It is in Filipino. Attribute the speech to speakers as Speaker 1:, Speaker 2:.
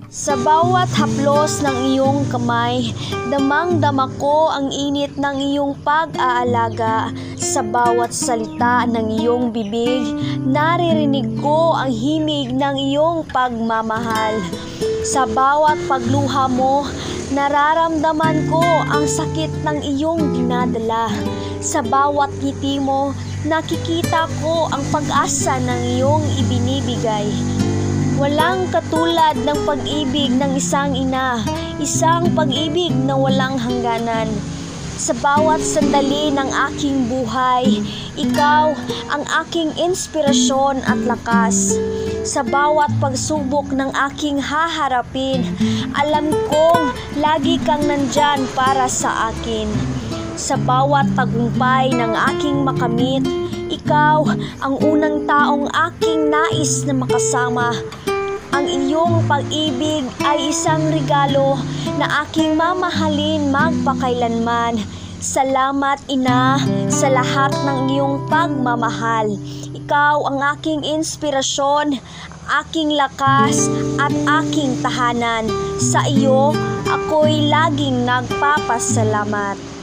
Speaker 1: Sa bawat haplos ng iyong kamay, damang-dama ko ang init ng iyong pag-aalaga. Sa bawat salita ng iyong bibig, naririnig ko ang himig ng iyong pagmamahal. Sa bawat pagluha mo, nararamdaman ko ang sakit ng iyong dinadala. Sa bawat ngiti mo, nakikita ko ang pag-asa ng iyong ibinibigay. Walang katulad ng pag-ibig ng isang ina, isang pag-ibig na walang hangganan. Sa bawat sandali ng aking buhay, ikaw ang aking inspirasyon at lakas. Sa bawat pagsubok ng aking haharapin, alam kong lagi kang nandyan para sa akin. Sa bawat tagumpay ng aking makamit, ikaw ang unang taong aking nais na makasama. Ang iyong pag-ibig ay isang regalo na aking mamahalin magpakailanman. Salamat, Ina, sa lahat ng iyong pagmamahal. Ikaw ang aking inspirasyon, aking lakas at aking tahanan. Sa iyo, ako'y laging nagpapasalamat.